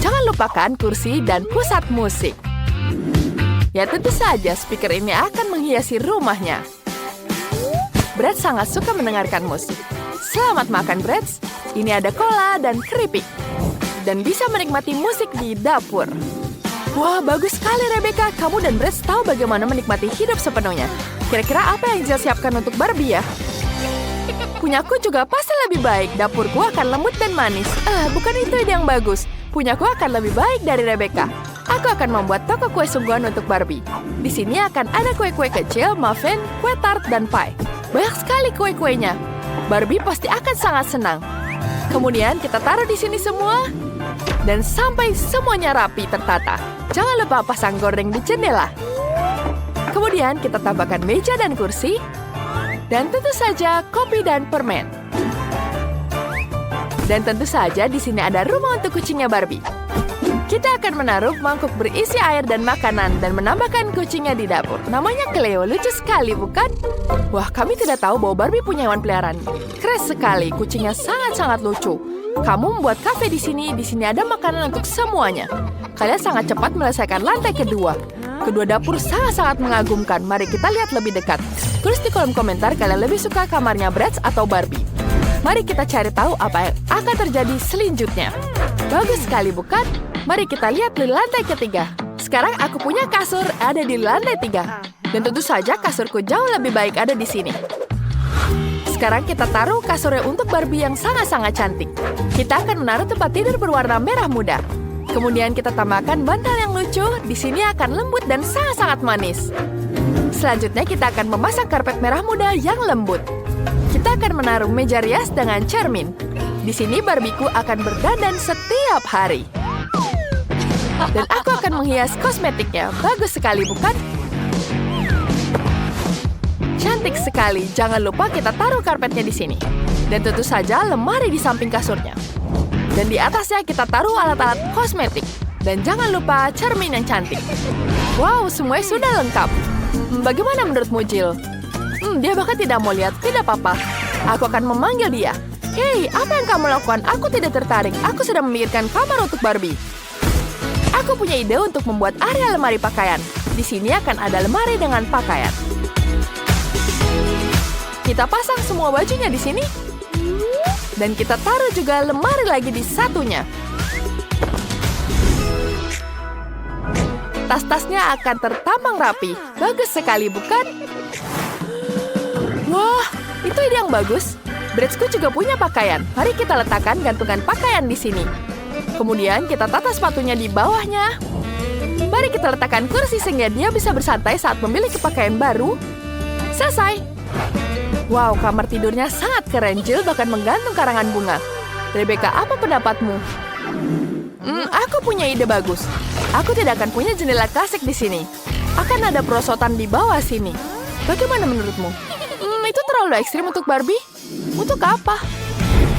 Jangan lupakan kursi dan pusat musik. Ya tentu saja speaker ini akan menghiasi rumahnya. Brad sangat suka mendengarkan musik. Selamat makan, Brad. Ini ada cola dan keripik. Dan bisa menikmati musik di dapur. Wah, bagus sekali Rebecca. Kamu dan Brad tahu bagaimana menikmati hidup sepenuhnya. Kira-kira apa yang Jill siapkan untuk Barbie ya? Punyaku juga pasti lebih baik. Dapurku akan lembut dan manis. Bukan itu ide yang bagus. Punyaku akan lebih baik dari Rebecca. Aku akan membuat toko kue sungguhan untuk Barbie. Di sini akan ada kue-kue kecil, muffin, kue tart, dan pie. Banyak sekali kue-kuenya. Barbie pasti akan sangat senang. Kemudian kita taruh di sini semua. Dan sampai semuanya rapi tertata. Jangan lupa pasang gorden di jendela. Kemudian kita tambahkan meja dan kursi. Dan tentu saja kopi dan permen. Dan tentu saja di sini ada rumah untuk kucingnya Barbie. Kita akan menaruh mangkuk berisi air dan makanan dan menambahkan kucingnya di dapur. Namanya Cleo, lucu sekali bukan? Wah, kami tidak tahu bahwa Barbie punya hewan peliharaan. Keren sekali, kucingnya sangat-sangat lucu. Kamu membuat kafe di sini ada makanan untuk semuanya. Kalian sangat cepat menyelesaikan lantai kedua. Kedua dapur sangat-sangat mengagumkan. Mari kita lihat lebih dekat. Tulis di kolom komentar kalian lebih suka kamarnya Brad atau Barbie. Mari kita cari tahu apa yang akan terjadi selanjutnya. Bagus sekali bukan? Mari kita lihat di lantai ketiga. Sekarang aku punya kasur ada di lantai 3. Dan tentu saja kasurku jauh lebih baik ada di sini. Sekarang kita taruh kasurnya untuk Barbie yang sangat-sangat cantik. Kita akan menaruh tempat tidur berwarna merah muda. Kemudian kita tambahkan bantal yang lucu. Di sini akan lembut dan sangat-sangat manis. Selanjutnya kita akan memasang karpet merah muda yang lembut. Kita akan menaruh meja rias dengan cermin. Di sini Barbieku akan berdandan setiap hari. Dan aku akan menghias kosmetiknya. Bagus sekali, bukan? Cantik sekali. Jangan lupa kita taruh karpetnya di sini. Dan tentu saja lemari di samping kasurnya. Dan di atasnya kita taruh alat-alat kosmetik. Dan jangan lupa cermin yang cantik. Wow, semuanya sudah lengkap. Bagaimana menurutmu, Jill? Dia bahkan tidak mau lihat. Tidak apa-apa. Aku akan memanggil dia. Hei, apa yang kamu lakukan? Aku tidak tertarik. Aku sedang memikirkan kamar untuk Barbie. Aku punya ide untuk membuat area lemari pakaian. Di sini akan ada lemari dengan pakaian. Kita pasang semua bajunya di sini. Dan kita taruh juga lemari lagi di satunya. Tas-tasnya akan tertampang rapi. Bagus sekali, bukan? Wah, itu ide yang bagus. Bradsku juga punya pakaian. Mari kita letakkan gantungan pakaian di sini. Kemudian kita tata sepatunya di bawahnya. Mari kita letakkan kursi sehingga dia bisa bersantai saat memiliki pakaian baru. Selesai. Wow, kamar tidurnya sangat keren. Jill bahkan menggantung karangan bunga. Rebecca, apa pendapatmu? Aku punya ide bagus. Aku tidak akan punya jendela klasik di sini. Akan ada perosotan di bawah sini. Bagaimana menurutmu? Itu terlalu ekstrim untuk Barbie? Untuk apa?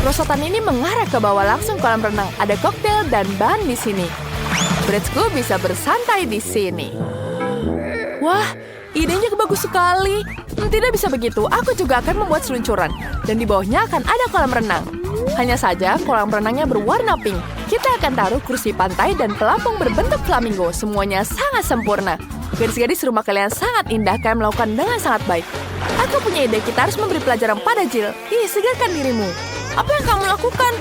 Perosotan ini mengarah ke bawah langsung kolam renang. Ada koktail dan ban di sini. Bradsku bisa bersantai di sini. Wah, idenya bagus sekali. Tidak bisa begitu, aku juga akan membuat seluncuran. Dan di bawahnya akan ada kolam renang. Hanya saja kolam renangnya berwarna pink. Kita akan taruh kursi pantai dan pelampung berbentuk flamingo. Semuanya sangat sempurna. Gadis-gadis rumah kalian sangat indah. Kalian melakukan dengan sangat baik. Aku punya ide, kita harus memberi pelajaran pada Jill. Segarkan dirimu. Apa yang kamu lakukan?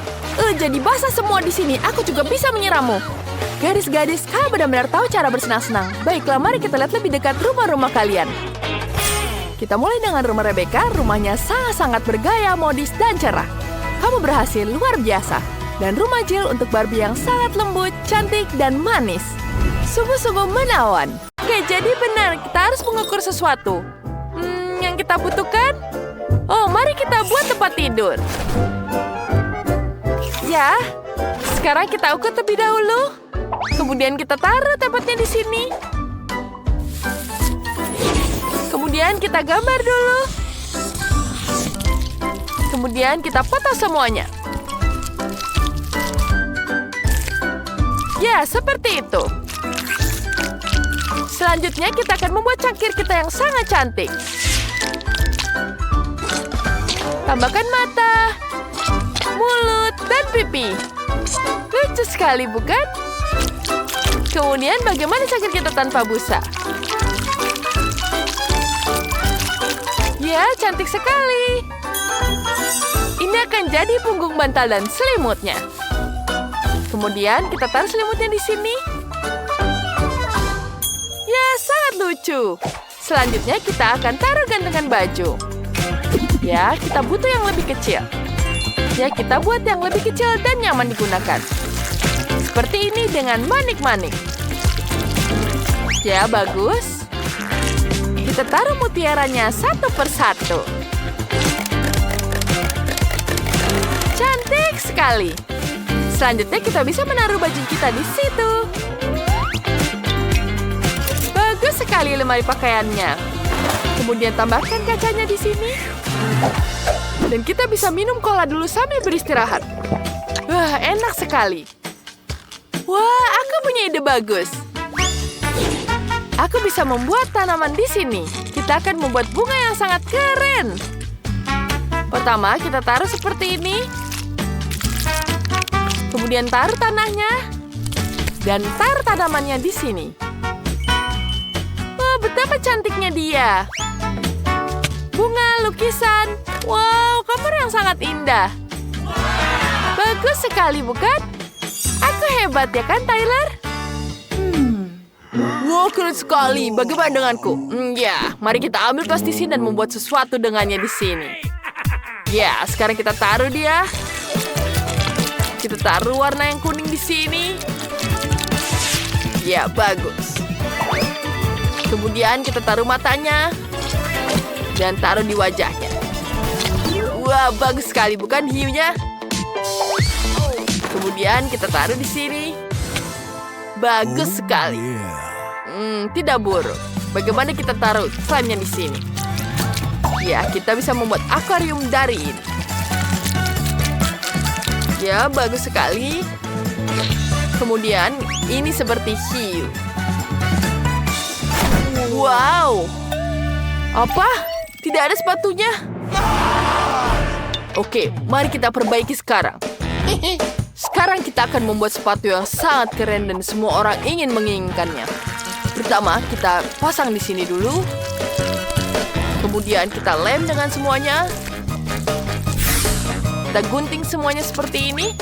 Jadi basah semua di sini. Aku juga bisa menyirammu. Gadis-gadis, kalian benar-benar tahu cara bersenang-senang. Baiklah, mari kita lihat lebih dekat rumah-rumah kalian. Kita mulai dengan rumah Rebecca. Rumahnya sangat-sangat bergaya, modis, dan cerah. Kamu berhasil luar biasa. Dan rumah Jill untuk Barbie yang sangat lembut, cantik, dan manis. Sungguh-sungguh menawan. Oke, jadi benar, kita harus mengukur sesuatu. Yang kita butuhkan? Oh, mari kita buat tempat tidur. Ya, sekarang kita ukur terlebih dahulu. Kemudian kita taruh tempatnya di sini. Kemudian kita gambar dulu. Kemudian kita foto semuanya. Ya, seperti itu. Selanjutnya kita akan membuat cangkir kita yang sangat cantik. Tambahkan mata. mulut, dan pipi. Lucu sekali, bukan? Kemudian bagaimana cangkir kita tanpa busa? Ya, cantik sekali. Ini akan jadi punggung bantal dan selimutnya. Kemudian kita taruh selimutnya di sini. Ya, sangat lucu. Selanjutnya kita akan taruh gantungan baju. Ya, kita butuh yang lebih kecil. Ya, kita buat yang lebih kecil dan nyaman digunakan. Seperti ini dengan manik-manik. Ya, bagus. Kita taruh mutiaranya satu persatu. Cantik sekali. Selanjutnya kita bisa menaruh baju kita di situ. Bagus sekali lemari pakaiannya. Kemudian tambahkan kacanya di sini. Dan kita bisa minum cola dulu sambil beristirahat. Wah, enak sekali. Wah, aku punya ide bagus. Aku bisa membuat tanaman di sini. Kita akan membuat bunga yang sangat keren. Pertama, kita taruh seperti ini. Kemudian taruh tanahnya. Dan taruh tanamannya di sini. Oh, betapa cantiknya dia. Bunga, lukisan. Wow, kamar yang sangat indah. Bagus sekali, bukan? Aku hebat ya kan, Tyler? Wow, keren sekali. Bagaimana denganku? Ya, mari kita ambil plastisin dan membuat sesuatu dengannya di sini. Ya, sekarang kita taruh dia. Kita taruh warna yang kuning di sini. Ya, bagus. Kemudian kita taruh matanya. Dan taruh di wajahnya. Wah, bagus sekali, bukan hiunya? Kemudian kita taruh di sini. Bagus sekali. Tidak buruk. Bagaimana kita taruh slime-nya di sini? Ya, kita bisa membuat akuarium dari ini. Ya, bagus sekali. Kemudian, ini seperti hiu. Wow. Apa? Tidak ada sepatunya? Oke, mari kita perbaiki sekarang. Sekarang kita akan membuat sepatu yang sangat keren dan semua orang ingin menginginkannya. Pertama, kita pasang di sini dulu. Kemudian kita lem dengan semuanya. Kita gunting semuanya seperti ini.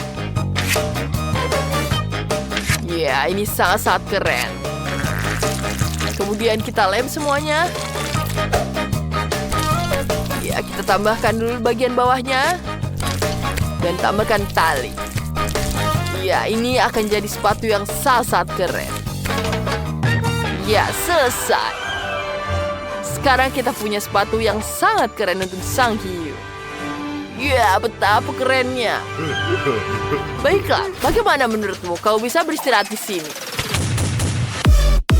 Ya, ini sangat-sangat keren. Kemudian kita lem semuanya. Ya, kita tambahkan dulu bagian bawahnya. Dan tambahkan tali. Ya, ini akan jadi sepatu yang sangat keren. Ya, selesai. Sekarang kita punya sepatu yang sangat keren untuk sang hiu. Ya, betapa kerennya. Baiklah, bagaimana menurutmu? Kau bisa beristirahat di sini.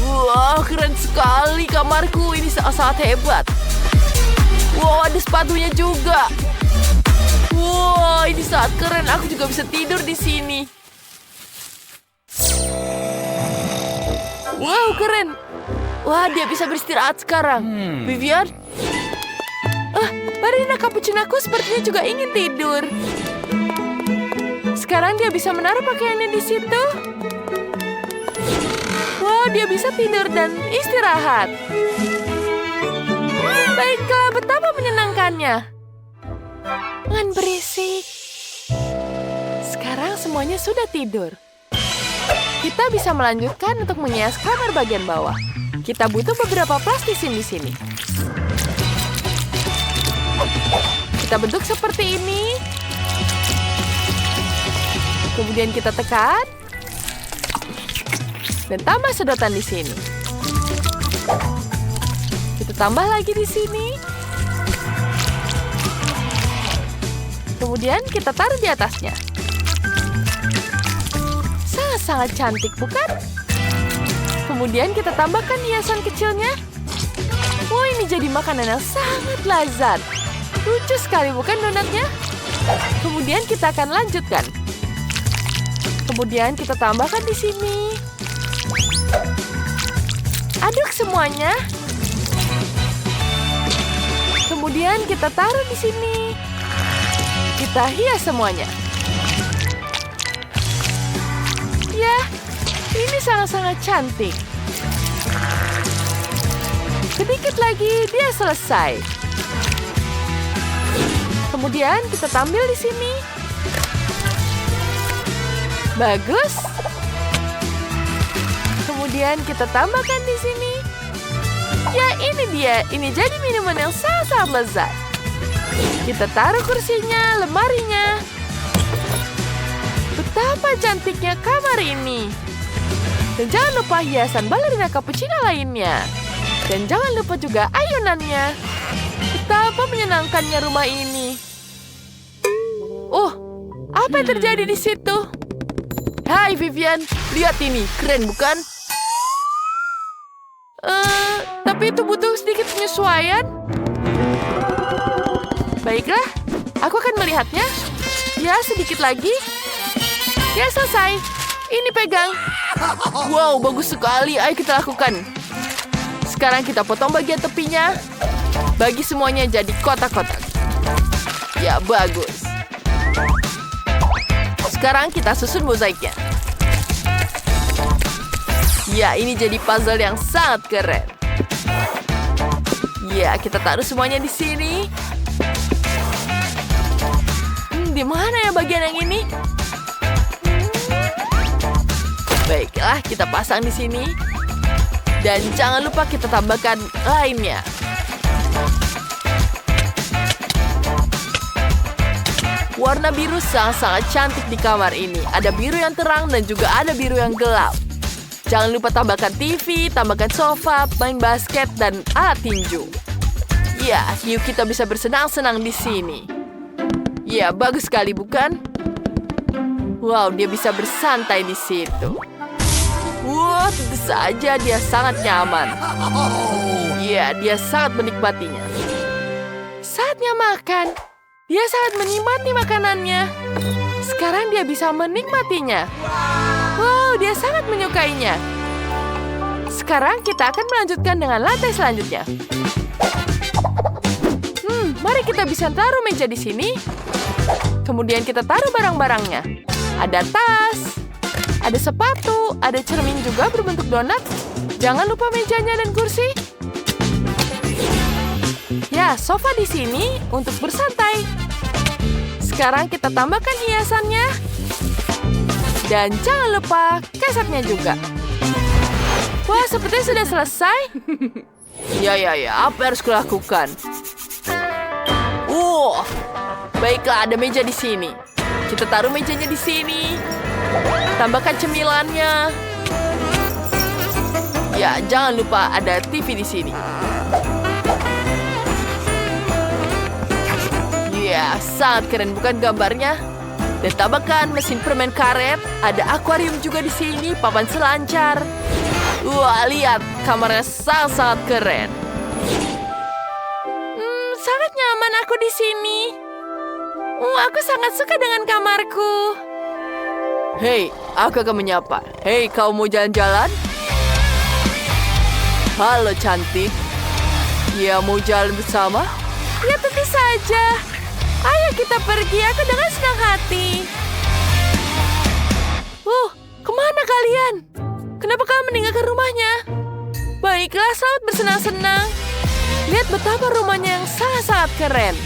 Wah, keren sekali kamarku. Ini sangat hebat. Wow, ada sepatunya juga. Wow, ini sangat keren. Aku juga bisa tidur di sini. Wow, keren. Wah, dia bisa beristirahat sekarang. Vivian? Ballerina cappuccinoku sepertinya juga ingin tidur. Sekarang dia bisa menaruh pakaiannya di situ. Wow, dia bisa tidur dan istirahat. Baiklah, betapa menyenangkannya. Jangan berisik. Sekarang semuanya sudah tidur. Kita bisa melanjutkan untuk menghias kamar bagian bawah. Kita butuh beberapa plastisin di sini. Kita bentuk seperti ini. Kemudian kita tekan. Dan tambah sedotan di sini. Kita tambah lagi di sini. Kemudian kita taruh di atasnya. Sangat cantik, bukan? Kemudian kita tambahkan hiasan kecilnya. Wah, ini jadi makanan yang sangat lezat. Lucu sekali, bukan donatnya? Kemudian kita akan lanjutkan. Kemudian kita tambahkan di sini. Aduk semuanya. Kemudian kita taruh di sini. kita hias semuanya. Ya, ini sangat-sangat cantik. Sedikit lagi dia selesai. Kemudian kita tampil di sini. Bagus. Kemudian kita tambahkan di sini. Ya, ini dia. Ini jadi minuman yang sangat-sangat lezat. Kita taruh kursinya, lemarinya. Betapa cantiknya kamar ini. Dan jangan lupa hiasan balerina cappuccino lainnya. Dan jangan lupa juga ayunannya. Betapa menyenangkannya rumah ini. Apa yang terjadi di situ? Hai Vivian, lihat ini. Keren bukan? Tapi itu butuh sedikit penyesuaian. Baiklah, aku akan melihatnya. Ya, sedikit lagi. Ya, selesai. Ini pegang. Wow, bagus sekali. Ayo kita lakukan. Sekarang kita potong bagian tepinya. Bagi semuanya jadi kotak-kotak. Ya, bagus. Sekarang kita susun mozaiknya. Ya, ini jadi puzzle yang sangat keren. Ya, kita taruh semuanya di sini. Di mana ya bagian yang ini? Baiklah, kita pasang di sini. Dan jangan lupa kita tambahkan lainnya. Warna biru sangat-sangat cantik di kamar ini. Ada biru yang terang dan juga ada biru yang gelap. Jangan lupa tambahkan TV, tambahkan sofa, main basket, dan alat tinju. Ya, yuk kita bisa bersenang-senang di sini. Ya, bagus sekali bukan? Wow, dia bisa bersantai di situ. Wow, tentu saja dia sangat nyaman. Ya, dia sangat menikmatinya. Saatnya makan. Dia sangat menikmati makanannya. Sekarang dia bisa menikmatinya. Wow, dia sangat menyukainya. Sekarang kita akan melanjutkan dengan lantai selanjutnya. Mari kita bisa taruh meja di sini. Kemudian kita taruh barang-barangnya. Ada tas, ada sepatu, ada cermin juga berbentuk donat. Jangan lupa mejanya dan kursi. Ya, sofa di sini untuk bersantai. Sekarang kita tambahkan hiasannya. Dan jangan lupa kesetnya juga. Wah, sepertinya sudah selesai. Ya, apa yang harus kulakukan? Baiklah, ada meja di sini. Kita taruh mejanya di sini. Tambahkan cemilannya. Ya, jangan lupa ada TV di sini. Ya, sangat keren bukan gambarnya? Dan tambahkan mesin permen karet. Ada akuarium juga di sini, papan selancar. Wah, lihat, kamarnya sangat-sangat keren. Sangat nyaman aku di sini. Aku sangat suka dengan kamarku. Hei, aku akan menyapa. Hei, kau mau jalan-jalan? Halo, cantik. Ya, mau jalan bersama? Ya, tentu saja. Ayo kita pergi, aku dengan senang hati. Kemana kalian? Kenapa kalian meninggalkan rumahnya? Baiklah, selamat bersenang-senang. Lihat betapa rumahnya yang sangat-sangat keren.